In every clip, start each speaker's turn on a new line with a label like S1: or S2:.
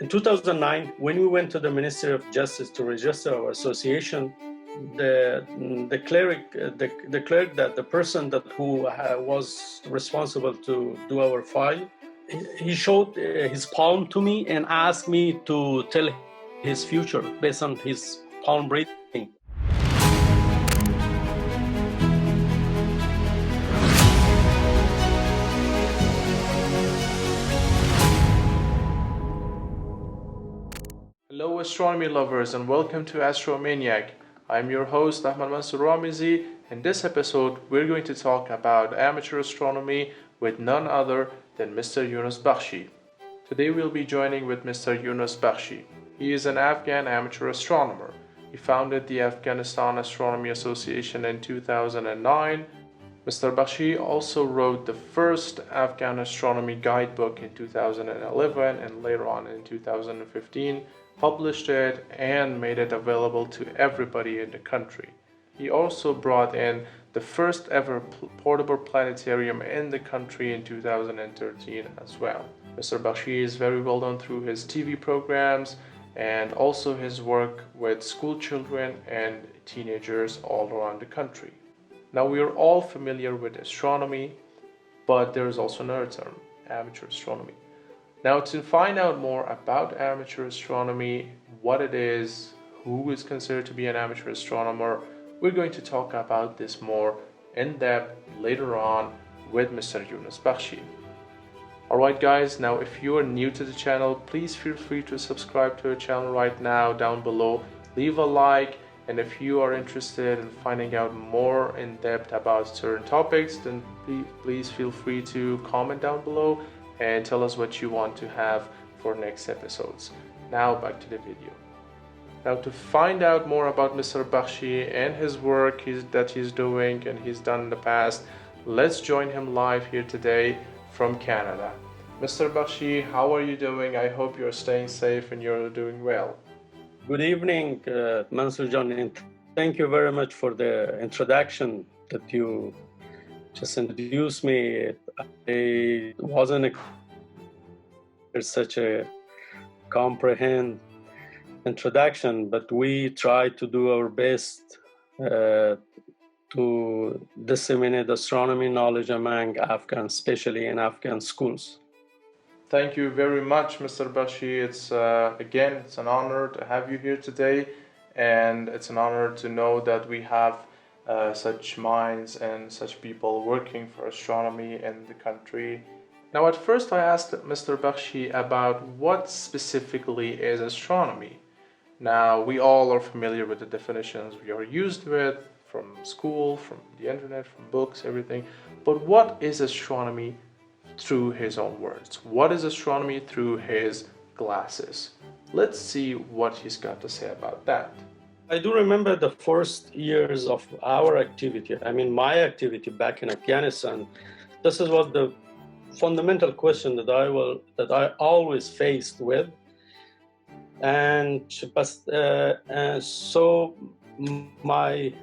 S1: In 2009, when we went to the Ministry of Justice to register our association, the clerk that the person that who was responsible to do our file, he showed his palm to me and asked me to tell his future based on his palm reading.
S2: Hello astronomy lovers and welcome to Astro Maniac. I'm your host Ahmad Mansoor Ramizy. In this episode we're going to talk about amateur astronomy with none other than Mr. Yunos Bakhshi. Today we'll be joining with Mr. Yunos Bakhshi. He is an Afghan amateur astronomer. He founded the Afghanistan Astronomy Association in 2009. Mr. Bakhshi also wrote the first Afghan astronomy guidebook in 2011 and later on in 2015. Published it and made it available to everybody in the country. He also brought in the first ever portable planetarium in the country in 2013 as well. Mr. Bakhshi is very well known through his TV programs and also his work with school children and teenagers all around the country. Now we are all familiar with astronomy, but there is also another term, amateur astronomy. Now, to find out more about amateur astronomy, what it is, who is considered to be an amateur astronomer, we're going to talk about this more in depth later on with Mr. Yunos Bakhshi. Alright guys, now if you are new to the channel, please feel free to subscribe to our channel right now down below. Leave a like, and if you are interested in finding out more in depth about certain topics, then please feel free to comment down below and tell us what you want to have for next episodes. Now back to the video. Now to find out more about Mr. Bakhshi and his work that he's doing and he's done in the past, let's join him live here today from Canada. Mr. Bakhshi, how are you doing? I hope you're staying safe and you're doing well.
S1: Good evening, Mansoor John, and thank you very much for the introduction that you just introduced me. I wasn't such a comprehend introduction, but we try to do our best to disseminate astronomy knowledge among Afghans, especially in Afghan schools.
S2: Thank you very much, Mr. Bakhshi. It's an honor to have you here today, and it's an honor to know that we have such minds and such people working for astronomy in the country. Now, at first I asked Mr. Bakhshi about what specifically is astronomy. Now, we all are familiar with the definitions we are used with from school, from the internet, from books, everything. But what is astronomy through his own words? What is astronomy through his glasses? Let's see what he's got to say about that.
S1: I do remember the first years of our activity, my activity back in Afghanistan. This is what the fundamental question that I always faced with. And so my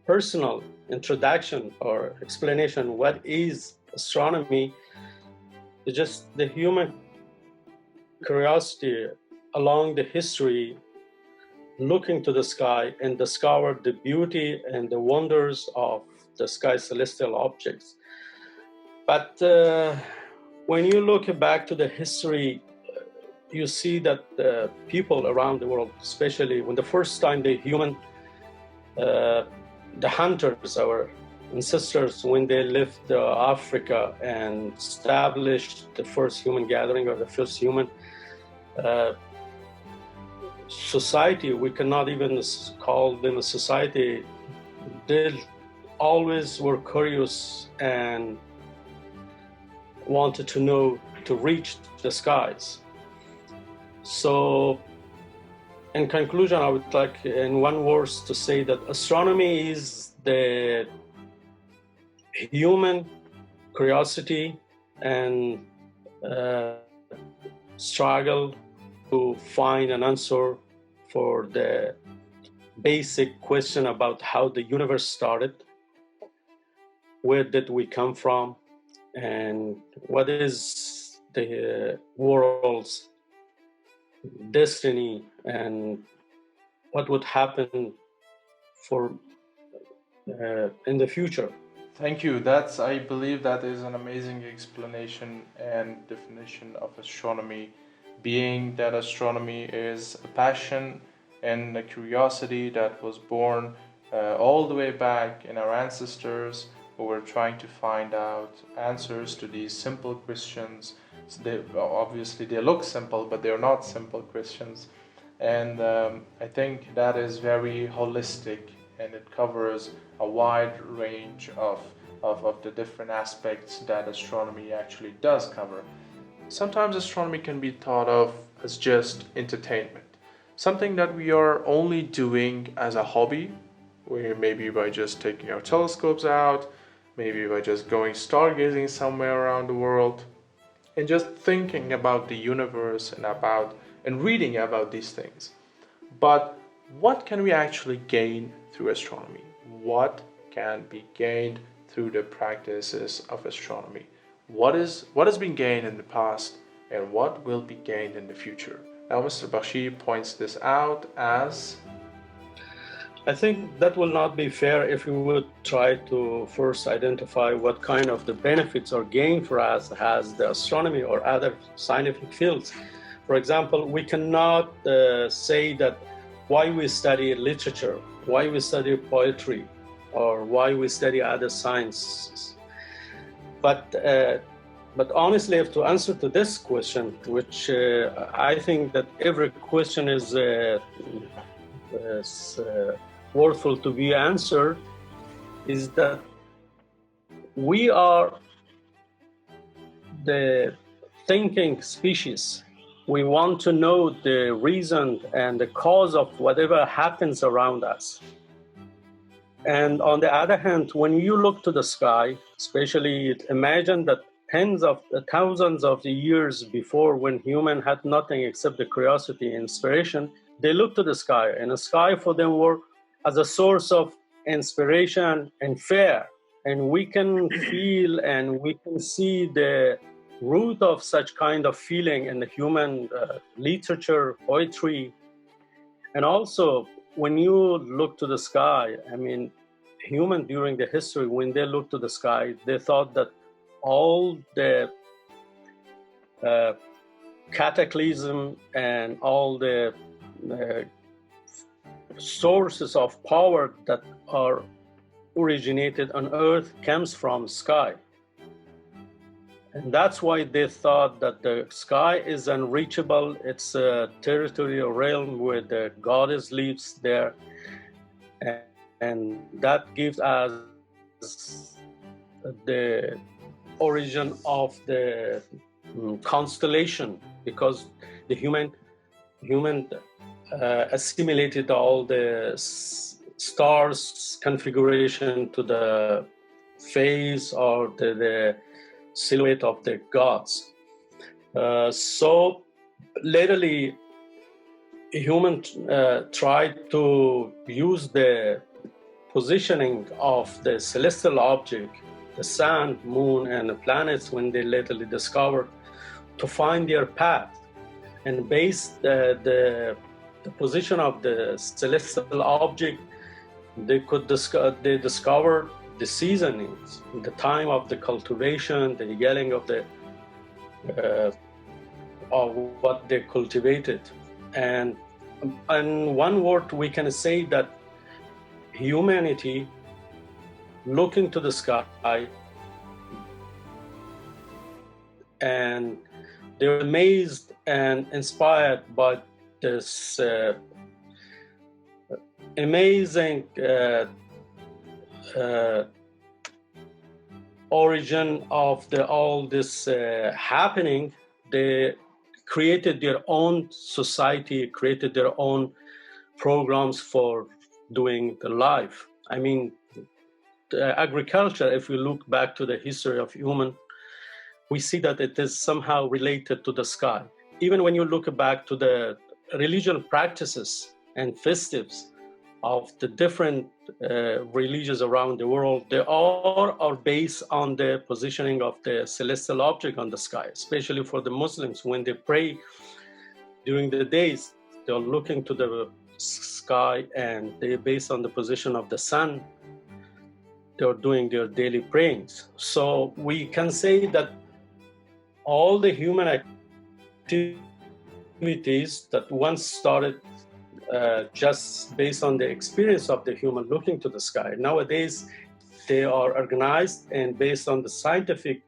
S1: personal introduction or explanation, what is astronomy, is just the human curiosity along the history, looking to the sky and discover the beauty and the wonders of the sky celestial objects. But when you look back to the history, you see that the people around the world, especially when the first time the hunters, our ancestors, when they left Africa and established the first human gathering or the first human society, we cannot even call them a society. They always were curious and wanted to know, to reach the skies. So in conclusion, I would like in one word to say that astronomy is the human curiosity and struggle to find an answer for the basic question about how the universe started, where did we come from, and what is the world's destiny and what would happen for in the future.
S2: Thank you. I believe that is an amazing explanation and definition of astronomy, being that astronomy is a passion and a curiosity that was born all the way back in our ancestors who were trying to find out answers to these simple questions. So obviously they look simple, but they're not simple questions. And I think that is very holistic, and it covers a wide range of the different aspects that astronomy actually does cover. Sometimes astronomy can be thought of as just entertainment, something that we are only doing as a hobby, where maybe by just taking our telescopes out, maybe by just going stargazing somewhere around the world, and just thinking about the universe and reading about these things. But what can we actually gain through astronomy? What can be gained through the practices of astronomy? What has been gained in the past, and what will be gained in the future? Now, Mr. Bakhshi points this out as...
S1: I think that will not be fair if we would try to first identify what kind of the benefits or gain for us has the astronomy or other scientific fields. For example, we cannot say that why we study literature, why we study poetry, or why we study other sciences. But honestly, to answer to this question, which I think that every question is worthful to be answered, is that we are the thinking species. We want to know the reason and the cause of whatever happens around us. And on the other hand, when you look to the sky, especially imagine that tens of thousands of the years before, when human had nothing except the curiosity and inspiration, they looked to the sky, and the sky for them were as a source of inspiration and fear. And we can feel and we can see the root of such kind of feeling in the human literature, poetry. And also, when you look to the sky, I mean, human during the history, when they looked to the sky, they thought that all the cataclysm and all the sources of power that are originated on Earth comes from sky. And that's why they thought that the sky is unreachable. It's a territorial realm where the goddess lives there. And that gives us the origin of the constellation, because the human assimilated all the stars configuration to the face or the silhouette of the gods. So latterly, humans tried to use the positioning of the celestial object, the sun, moon, and the planets, when they latterly discovered, to find their path. And based the position of the celestial object, they discovered the seasonings, the time of the cultivation, the yelling of what they cultivated. And in one word, we can say that humanity looking to the sky, and they're amazed and inspired by this amazing origin of all this happening. They created their own society, created their own programs for doing the life. I mean, the agriculture, if we look back to the history of human, we see that it is somehow related to the sky. Even when you look back to the religious practices and festives of the different religions around the world, they all are based on the positioning of the celestial object on the sky. Especially for the Muslims, when they pray, during the days, they're looking to the sky, and they, based on the position of the sun, they're doing their daily prayings. So we can say that all the human activities that once started just based on the experience of the human looking to the sky, nowadays they are organized and based on the scientific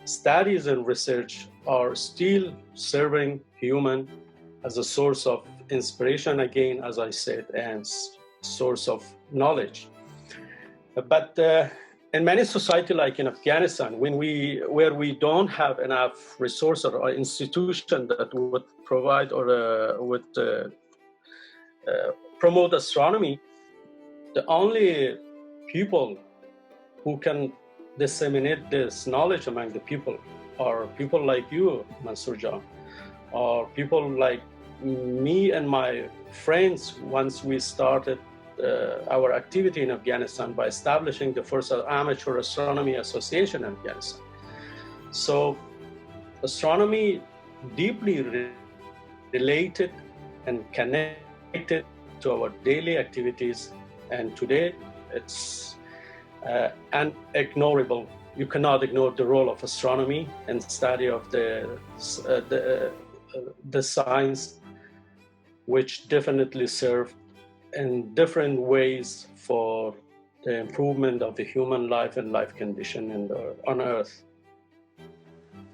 S1: studies and research are still serving human as a source of inspiration, again, as I said, and source of knowledge. But in many societies, like in Afghanistan, where we don't have enough resources or institution that would provide or would promote astronomy, the only people who can disseminate this knowledge among the people are people like you, Mansoor John, or people like me and my friends. Once we started our activity in Afghanistan by establishing the first Amateur Astronomy Association in Afghanistan. So astronomy deeply related and connected to our daily activities, and today it's unignorable. You cannot ignore the role of astronomy and study of the science, which definitely serve in different ways for the improvement of the human life and life condition on Earth.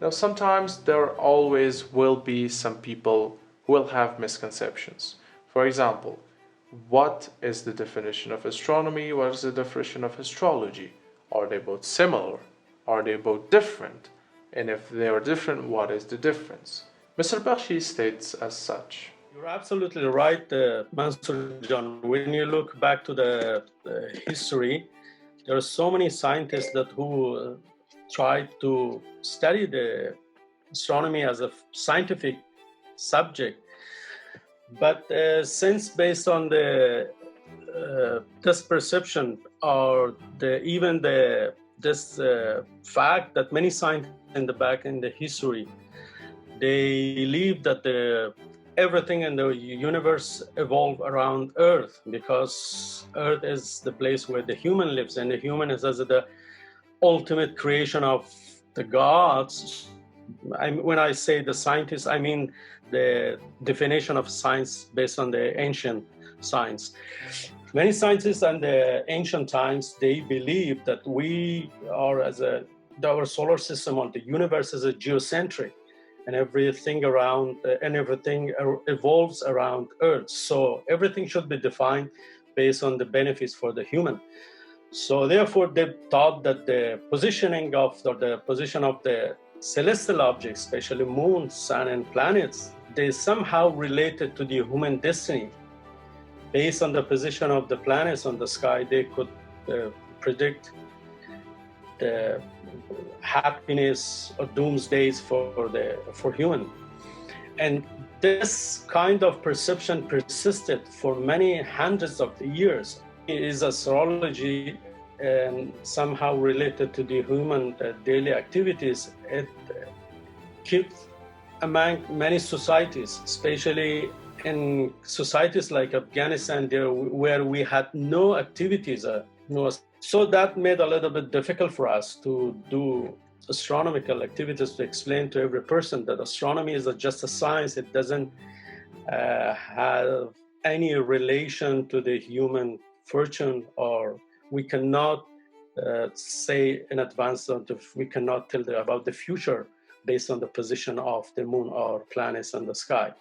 S2: Now, sometimes there always will be some people who will have misconceptions. For example, what is the definition of astronomy? What is the definition of astrology? Are they both similar? Are they both different? And if they are different, what is the difference? Mr. Bakhshi states as such.
S1: You're absolutely right, Mansoor John. When you look back to the history, there are so many scientists who tried to study the astronomy as a scientific subject. But since based on the this perception or this fact that many scientists back in the history, they believe that everything in the universe evolved around Earth, because Earth is the place where the human lives, and the human is as the ultimate creation of the gods. When I say the scientists, I mean the definition of science based on the ancient science. Many scientists in the ancient times, they believe that we are our solar system or the universe is a geocentric, and everything evolves around Earth. So everything should be defined based on the benefits for the human. So therefore, they thought that the position of the celestial objects, especially moon, sun, and planets, they somehow related to the human destiny. Based on the position of the planets on the sky, they could predict the happiness or doomsdays for human. And this kind of perception persisted for many hundreds of years. Is astrology and somehow related to the human daily activities? It keeps among many societies, especially in societies like Afghanistan, where we had no activities. So that made a little bit difficult for us to do astronomical activities, to explain to every person that astronomy is just a science. It doesn't have any relation to the human fortune, or we cannot say in advance, we cannot tell about the future based on the position of the moon or planets in the sky.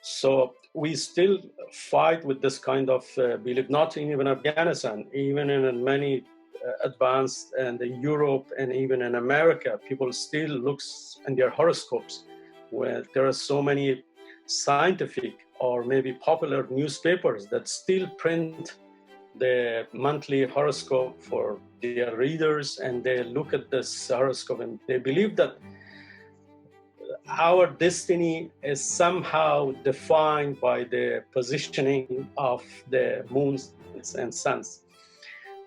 S1: So we still fight with this kind of belief, not even Afghanistan, even in many advanced and in Europe and even in America, people still look in their horoscopes, where there are so many scientific or maybe popular newspapers that still print the monthly horoscope for their readers, and they look at this horoscope and they believe that our destiny is somehow defined by the positioning of the moons and suns.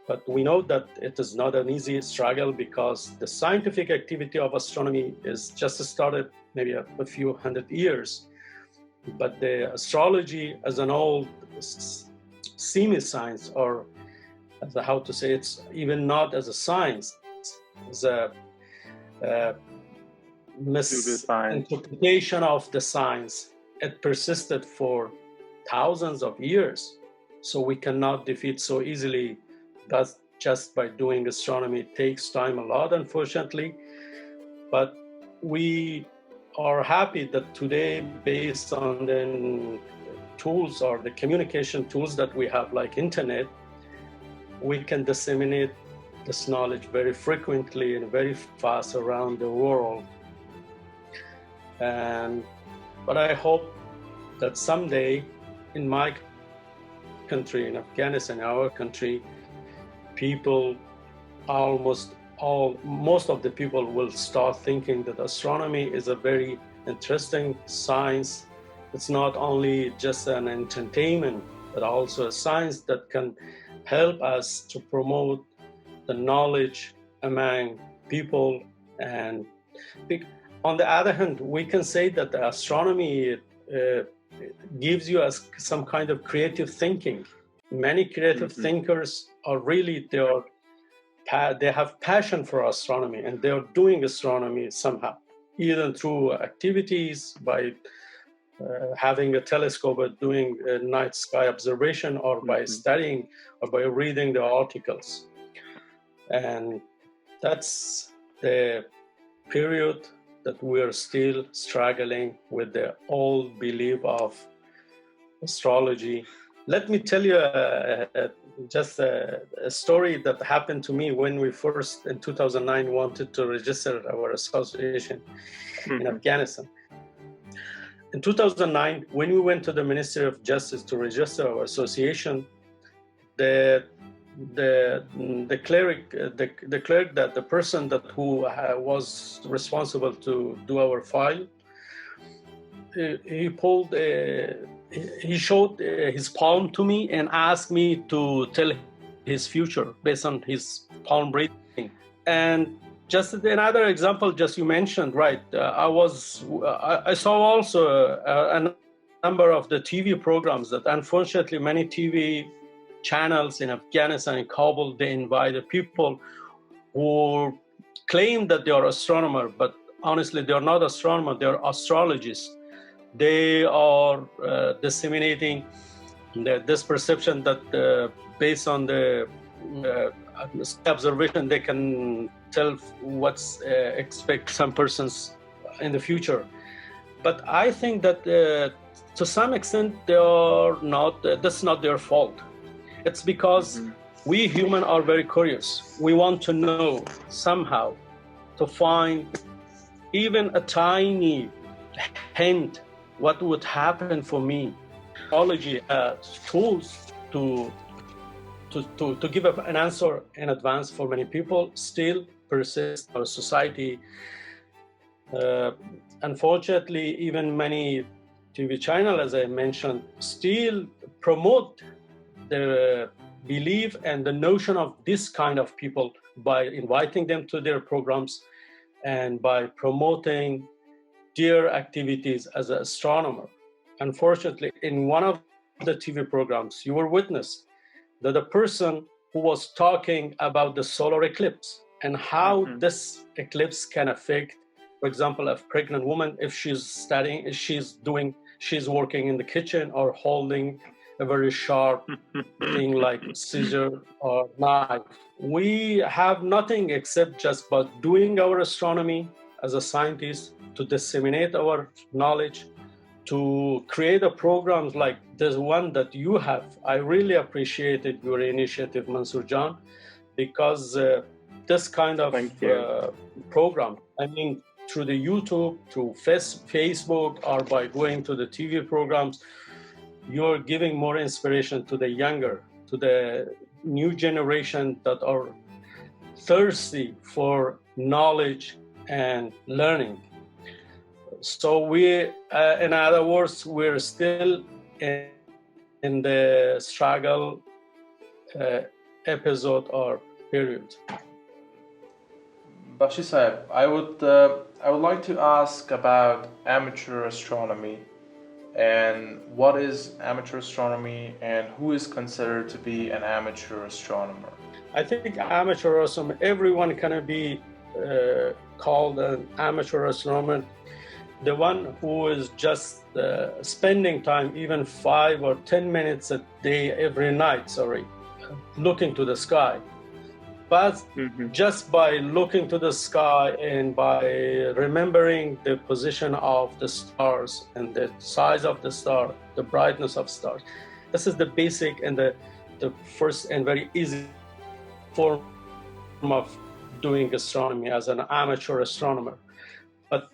S1: But we know that it is not an easy struggle, because the scientific activity of astronomy is just started maybe a few hundred years. But the astrology as an old semi-science, or as how to say, it's even not as a science, as a misinterpretation of the science. It persisted for thousands of years, so we cannot defeat so easily. That's just by doing astronomy. It takes time a lot, unfortunately, but we are happy that today, based on the tools or the communication tools that we have, like internet, we can disseminate this knowledge very frequently and very fast around the world. But I hope that someday in my country, in Afghanistan, our country, most of the people will start thinking that astronomy is a very interesting science. It's not only just an entertainment, but also a science that can help us to promote the knowledge among people. And on the other hand, we can say that the astronomy gives you some kind of creative thinking. Many creative thinkers are really, they have passion for astronomy, and they are doing astronomy somehow, either through activities, by having a telescope or doing a night sky observation, or by studying, or by reading the articles. And that's the period that we are still struggling with the old belief of astrology. Let me tell you just a story that happened to me when we first, in 2009, wanted to register our association in Afghanistan. In 2009, when we went to the Ministry of Justice to register our association, the clerk, that the person who was responsible to do our file, he showed his palm to me and asked me to tell his future based on his palm reading. And just another example, just you mentioned, right? I saw also a number of the TV programs that, unfortunately, many TV channels in Afghanistan, in Kabul, they invite people who claim that they are astronomer, but honestly, they are not astronomer, they are astrologists. They are disseminating this perception that based on the observation, they can tell what's expect some persons in the future. But I think that to some extent, they are not. That's not their fault. It's because we humans are very curious. We want to know somehow, to find even a tiny hint what would happen for me. Astrology tools to give an answer in advance for many people still persist in our society. Unfortunately, even many TV channels, as I mentioned, still promote the belief and the notion of this kind of people by inviting them to their programs and by promoting their activities as an astronomer. Unfortunately, in one of the TV programs, you were witness that a person who was talking about the solar eclipse and how this eclipse can affect, for example, a pregnant woman, if she's studying, if she's working in the kitchen or holding a very sharp thing like scissor or knife. We have nothing except just by doing our astronomy as a scientist, to disseminate our knowledge, to create a programs like this one that you have. I really appreciated your initiative, Mansoor Jan, because this kind of program, I mean, through the YouTube, through Facebook, or by going to the TV programs, you're giving more inspiration to the younger, to the new generation that are thirsty for knowledge and learning. So we, in other words, we're still in the struggle episode or period.
S2: Bakhshi Sahib, I would like to ask about amateur astronomy. And what is amateur astronomy, and who is considered to be an amateur astronomer?
S1: I think amateur astronomer, everyone can be called an amateur astronomer. The one who is just spending time, even 5 or 10 minutes a day, every night, looking to the sky. But just by looking to the sky and by remembering the position of the stars and the size of the star, the brightness of stars, this is the basic and the first and very easy form of doing astronomy as an amateur astronomer. But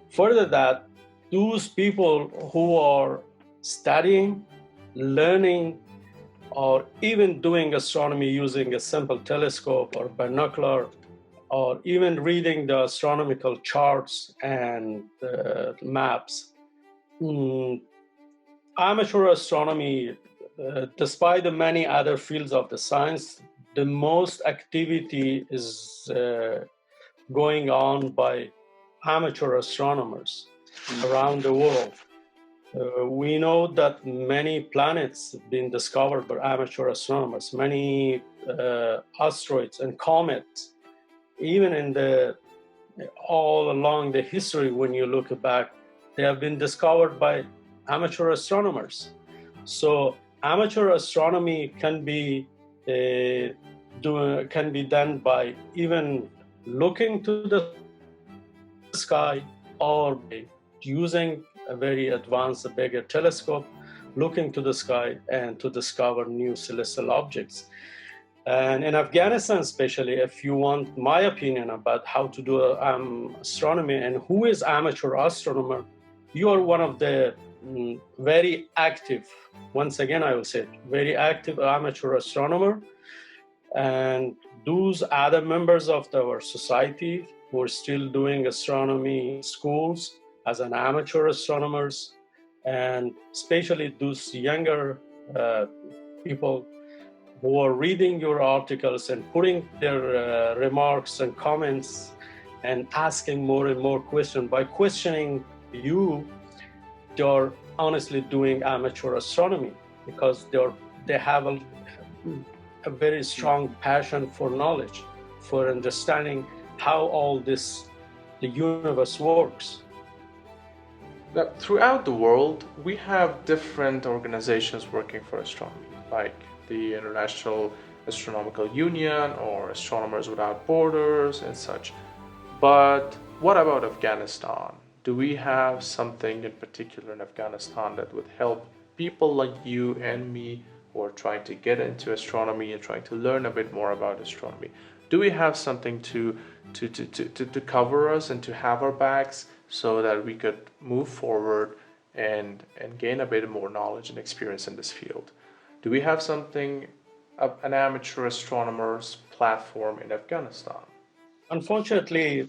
S1: further that, those people who are studying, learning, or even doing astronomy using a simple telescope or binocular, or even reading the astronomical charts and maps. Amateur astronomy, despite the many other fields of the science, the most activity is going on by amateur astronomers around the world. We know that many planets have been discovered by amateur astronomers, many asteroids and comets, even all along the history, when you look back, they have been discovered by amateur astronomers. So amateur astronomy can be done by even looking to the sky or by using a very advanced, bigger telescope, looking to the sky and to discover new celestial objects. And in Afghanistan, especially, if you want my opinion about how to do astronomy and who is amateur astronomer, you are one of the very active, once again I will say it, very active amateur astronomer. And those other members of our society who are still doing astronomy schools as an amateur astronomers, and especially those younger people who are reading your articles and putting their remarks and comments and asking more and more questions. By questioning you, they're honestly doing amateur astronomy because they have a very strong passion for knowledge, for understanding how all the universe works.
S2: Now, throughout the world, we have different organizations working for astronomy, like the International Astronomical Union or Astronomers Without Borders and such. But what about Afghanistan? Do we have something in particular in Afghanistan that would help people like you and me who are trying to get into astronomy and trying to learn a bit more about astronomy? Do we have something to cover us and to have our backs so that we could move forward and gain a bit more knowledge and experience in this field? Do we have something, an amateur astronomers platform in Afghanistan?
S1: Unfortunately,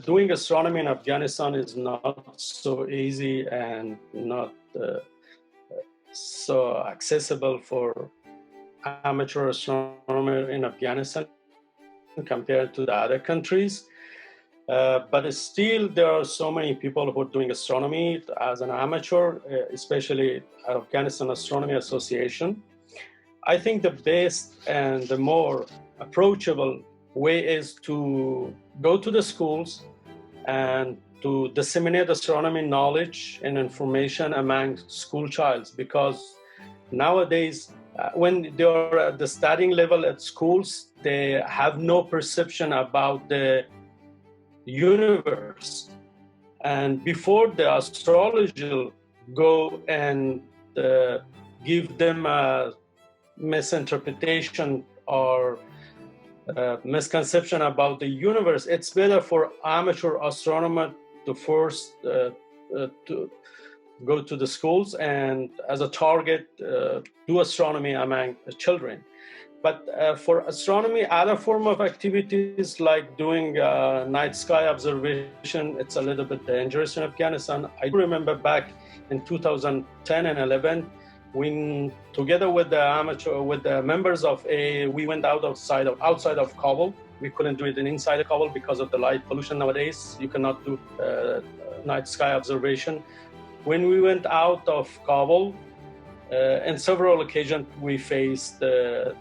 S1: doing astronomy in Afghanistan is not so easy and not so accessible for amateur astronomer in Afghanistan compared to the other countries. But still, there are so many people who are doing astronomy as an amateur, especially Afghanistan Astronomy Association. I think the best and the more approachable way is to go to the schools and to disseminate astronomy knowledge and information among school childs, because nowadays when they are at the studying level at schools, they have no perception about the universe. And before the astrologer go and give them a misinterpretation or misconception about the universe, it's better for amateur astronomer to first to go to the schools and as a target do astronomy among the children. But for astronomy, other form of activities like doing night sky observation, it's a little bit dangerous in Afghanistan. I remember back in 2010 and 11, when together with the members of we went outside of Kabul. We couldn't do it inside of Kabul because of the light pollution nowadays. You cannot do night sky observation. when we went out of Kabul, on several occasions we faced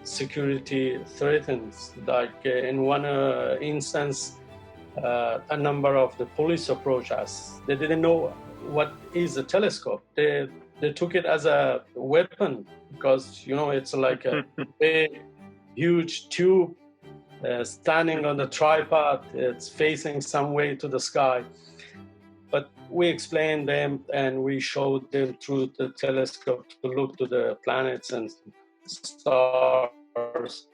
S1: security threats. Like in one instance, a number of the police approached us. They didn't know what is a telescope. They took it as a weapon because, you know, it's like a big, huge tube standing on the tripod. It's facing some way to the sky. But we explained them and we showed them through the telescope to look to the planets and stars.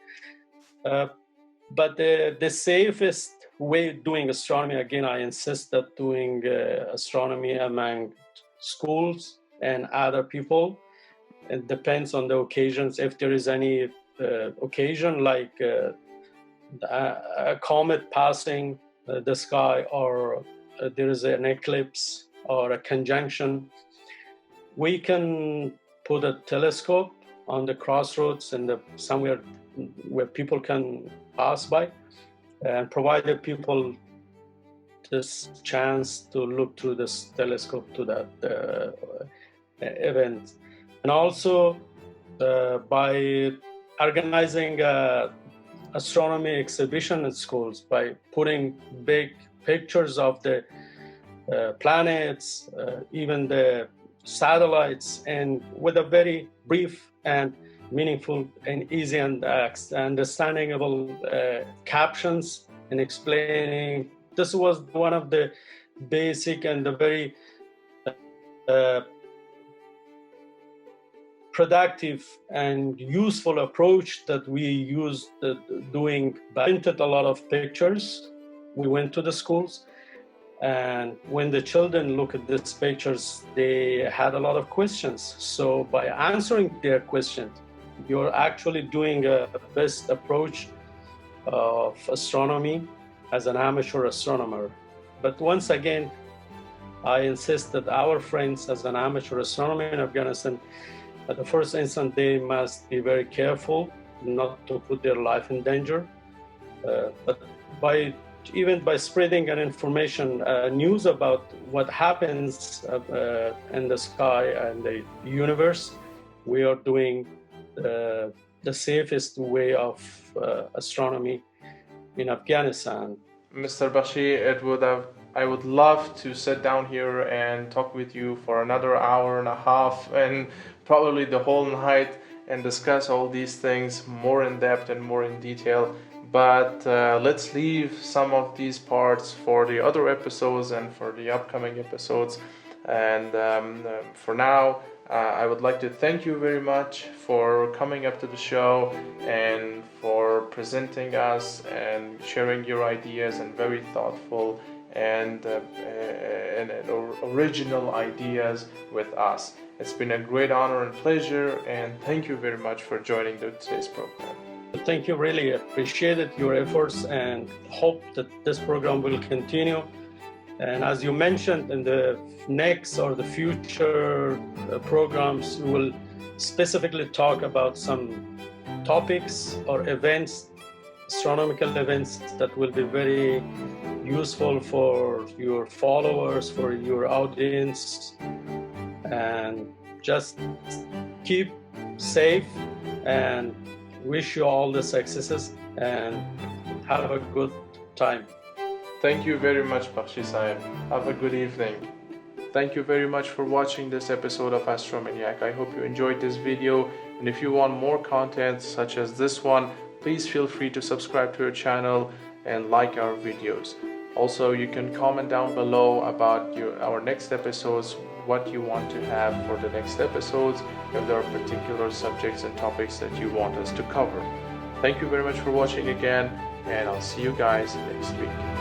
S1: But the safest way of doing astronomy, again, I insist that doing astronomy among schools and other people. It depends on the occasions. If there is any occasion like a comet passing the sky, or there is an eclipse or a conjunction, we can put a telescope on the crossroads and somewhere where people can pass by, and provide the people this chance to look through this telescope to that event. And also by organizing astronomy exhibition in schools, by putting big pictures of the planets, even the satellites, and with a very brief and meaningful and easy and understandable captions and explaining. This was one of the basic and the very productive and useful approach that we used doing. Printed a lot of pictures. We went to the schools, and when the children look at these pictures, they had a lot of questions. So by answering their questions, you're actually doing a best approach of astronomy as an amateur astronomer. But once again, I insist that our friends as an amateur astronomer in Afghanistan, at the first instance, they must be very careful not to put their life in danger. But even by spreading an information, news about what happens in the sky and the universe, we are doing the safest way of astronomy in Afghanistan.
S2: Mr. Bakhshi, I would love to sit down here and talk with you for another hour and a half and probably the whole night and discuss all these things more in depth and more in detail. But let's leave some of these parts for the other episodes and for the upcoming episodes. And for now, I would like to thank you very much for coming up to the show and for presenting us and sharing your ideas and very thoughtful and original ideas with us. It's been a great honor and pleasure, and thank you very much for joining today's program.
S1: Thank you, really appreciated your efforts and hope that this program will continue. And as you mentioned, in the next or the future programs, we will specifically talk about some topics or events, astronomical events that will be very useful for your followers, for your audience. And just keep safe and wish you all the successes and have a good time.
S2: Thank you very much, Bakhshi Sahib. Have a good evening. Thank you very much for watching this episode of Maniac. I hope you enjoyed this video, and if you want more content such as this one, please feel free to subscribe to our channel and like our videos. Also, you can comment down below about our next episodes, what you want to have for the next episodes, if there are particular subjects and topics that you want us to cover. Thank you very much for watching again, and I'll see you guys next week.